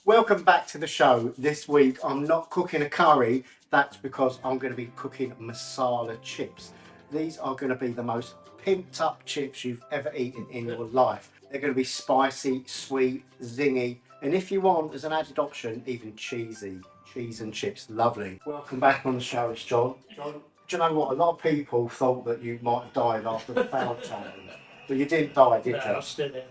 Welcome back to the show. This week I'm not cooking a curry, that's because I'm going to be cooking masala chips. These are going to be the most pimped up chips you've ever eaten in your life. They're going to be spicy, sweet, zingy, and if you want, as an added option, even cheesy. Cheese and chips, lovely. Welcome back on the show, it's John. John, do you know what? A lot of people thought that you might have died after the foul challenge, but you didn't die, did you? No, I'm still there.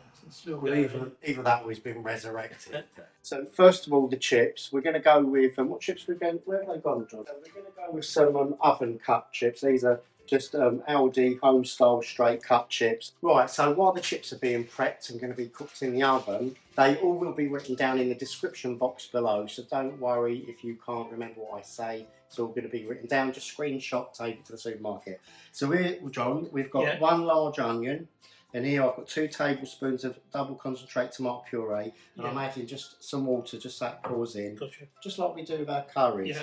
Well, either that or he's been resurrected. So first of all, the chips. We're going to go with what chips we're going? Where have they gone, John? We're going to go with some oven cut chips. These are just Aldi home style straight cut chips. Right. So while the chips are being prepped and going to be cooked in the oven, they all will be written down in the description box below. So don't worry if you can't remember what I say. It's all going to be written down. Just screenshot, take it to the supermarket. So here, John, we've got one large onion. And here I've got 2 tablespoons of double concentrate tomato puree, and I'm adding just some water, just so that pours in, just like we do with our curries.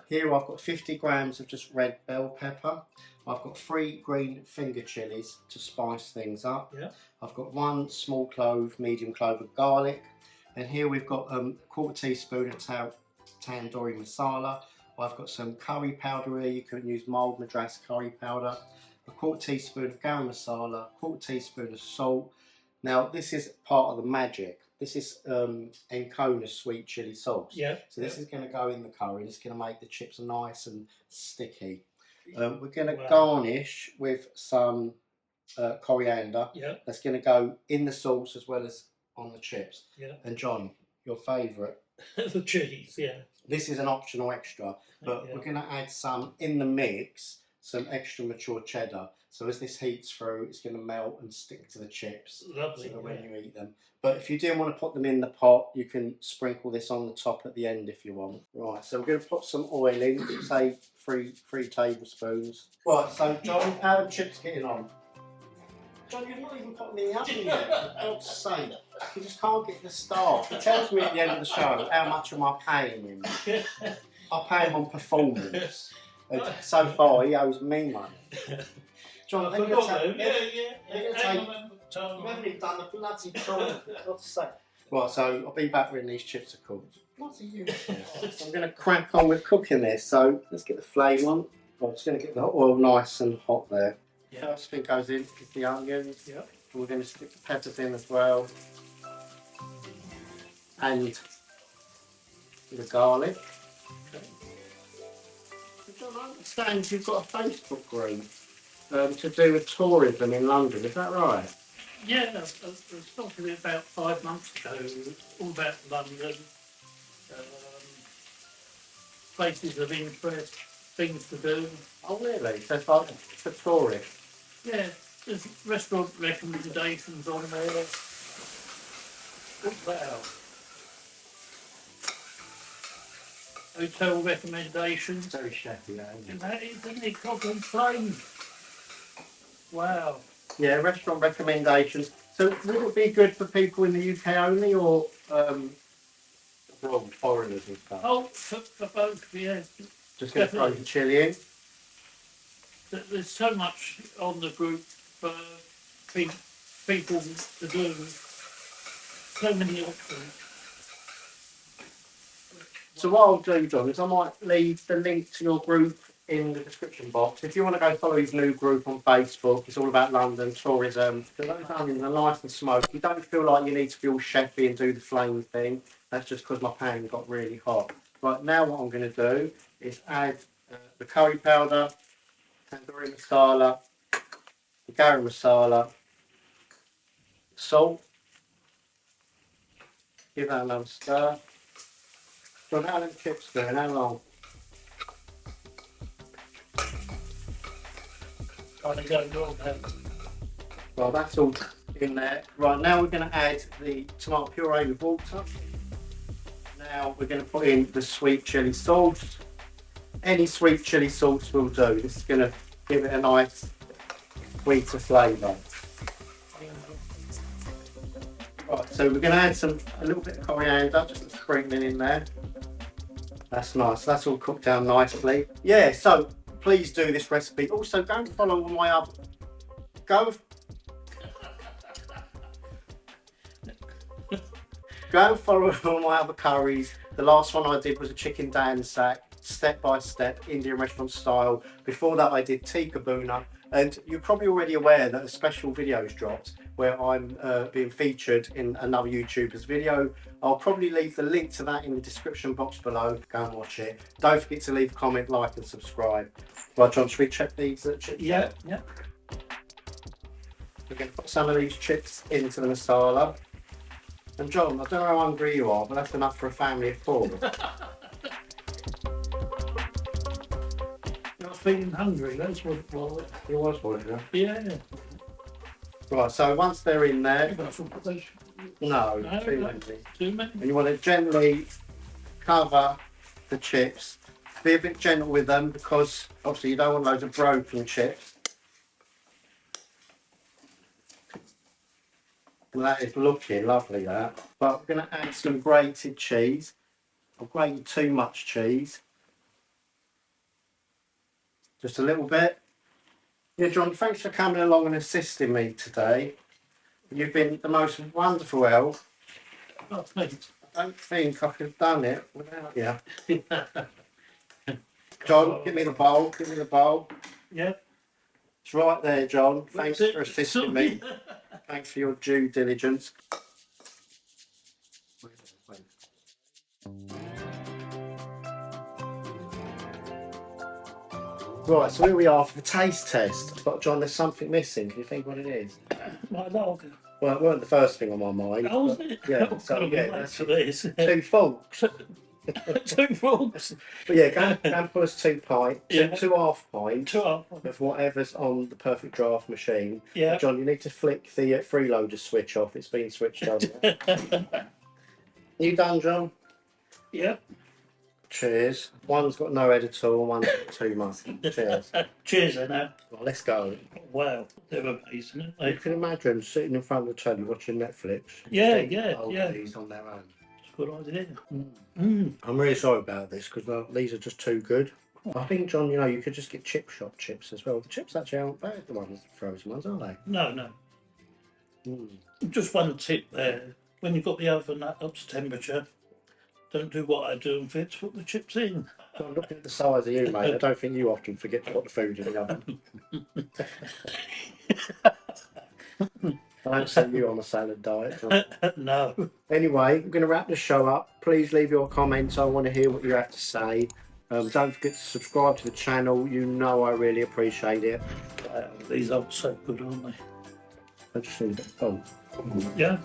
Here I've got 50 grams of just red bell pepper. I've got 3 green finger chilies to spice things up. I've got 1 small clove, medium clove of garlic, and here we've got a 1/4 teaspoon of Tandoori masala. I've got some curry powder here. You can use mild Madras curry powder. A 1/4 teaspoon of garam masala, 1/4 teaspoon of salt. Now this is part of the magic. This is Encona's sweet chili sauce. So this is going to go in the curry. It's going to make the chips nice and sticky. We're going to garnish with some coriander. That's going to go in the sauce as well as on the chips. And John, your favourite? The chilies. This is an optional extra, but we're going to add some in the mix. Some extra mature cheddar. So as this heats through, it's going to melt and stick to the chips. Lovely. So when you eat them. But if you do want to put them in the pot, you can sprinkle this on the top at the end if you want. Right, so we're going to put some oil in, say three tablespoons. Right, so John, how are the chips getting on? John, you've not even put them in the oven yet, for God's sake. You just can't get the start. He tells me at the end of the show, how much am I paying him? I pay him on performance. So far, he owes me money. John, I think you haven't even done the bloody time, for God's sake. Right, so I'll be back when these chips are cooked. Bloody useless. I'm going to crack on with cooking this. So let's get the flame on. I'm just going to get the oil nice and hot there. First thing goes in is the onions. And we're going to stick the peppers in as well. And the garlic. John, I understand you've got a Facebook group to do with tourism in London, is that right? Yeah, I was talking about 5 months ago, all about London, places of interest, things to do. Oh really? So it's like for tourists? Yeah, there's restaurant recommendations on there. Wow. Hotel recommendations. Very chefy, isn't it? And that is in the Cobham Plain. Wow. Yeah, restaurant recommendations. So would it be good for people in the UK only, or abroad, foreigners and stuff? Oh, for both, yeah. Just going to throw the chili in. There's so much on the group for people to do. So many options. So what I'll do, John, is I might leave the link to your group in the description box. If you want to go follow his new group on Facebook, it's all about London tourism. So those onions are nice and smoky. You don't feel like you need to be all chefy and do the flame thing. That's just because my pan got really hot. Right, now what I'm going to do is add the curry powder, tandoori masala, the garam masala, salt. Give that another stir. John, how are the chips doing? How long? Well, that's all in there. Right, now we're going to add the tomato puree with water. Now we're going to put in the sweet chili sauce. Any sweet chili sauce will do. This is going to give it a nice sweeter flavour. Right, so we're going to add a little bit of coriander, just a sprinkling in there. That's nice. That's all cooked down nicely. Yeah, so please do this recipe. Also, go and follow all my other. Go Go and follow all my other curries. The last one I did was a chicken dansak, step by step, Indian restaurant style. Before that I did tikka buna, and you're probably already aware that a special video's dropped where I'm being featured in another YouTuber's video. I'll probably leave the link to that in the description box below. Go and watch it. Don't forget to leave a comment, like and subscribe. Right, John, should we check these chips? Yeah. We're going to put some of these chips into the masala. And John, I don't know how hungry you are, but that's enough for a family of 4. I was feeling hungry, that's what it was. You was one, Yeah. Right, so once they're in there, no, No, too no. many. Too many. And you want to gently cover the chips. Be a bit gentle with them because obviously you don't want loads of broken chips. Well, that is looking lovely, that. But we're going to add some grated cheese. I've grated too much cheese. Just a little bit. Yeah, John, thanks for coming along and assisting me today. You've been the most wonderful help. Oh, thanks. I don't think I could have done it without you. John, give me the bowl, give me the bowl. Yeah. It's right there, John. Thanks That's it. for assisting me. Thanks for your due diligence. Right, so here we are for the taste test. But John, there's something missing. Can you think what it is? My dog. Well, it weren't the first thing on my mind. Oh, was but it? Yeah, Oh, so God, yeah, I'm late that's for this. 2 forks. 2 forks. But yeah, go and put us 2 pints, Yeah. 2 half pints 2 up. of whatever's on the perfect draft machine. Yeah. John, you need to flick the freeloader switch off. It's been switched on. You done, John? Yeah. Cheers. One's got no head at all, one's got too much. Cheers. Cheers, I know. Well, let's go. Wow. They're amazing, aren't You they? can imagine sitting in front of the telly watching Netflix. Yeah, Think, yeah, oh, yeah. These on their own. Good idea. Mm. I'm really sorry about this because these are just too good. I think, John, you know, you could just get chip shop chips as well. The chips actually aren't bad, the ones, the frozen ones, are they? No. Mm. Just one tip there. When you've got the oven up to temperature, don't do what I do and forget to put the chips in. John, looking at the size of you, mate, I don't think you often forget to put the food in the oven. I don't send you on a salad diet, John. No. Anyway, I'm going to wrap the show up. Please leave your comments. I want to hear what you have to say. Don't forget to subscribe to the channel. You know I really appreciate it. These are so good, aren't they? I just need it. Oh. Yeah.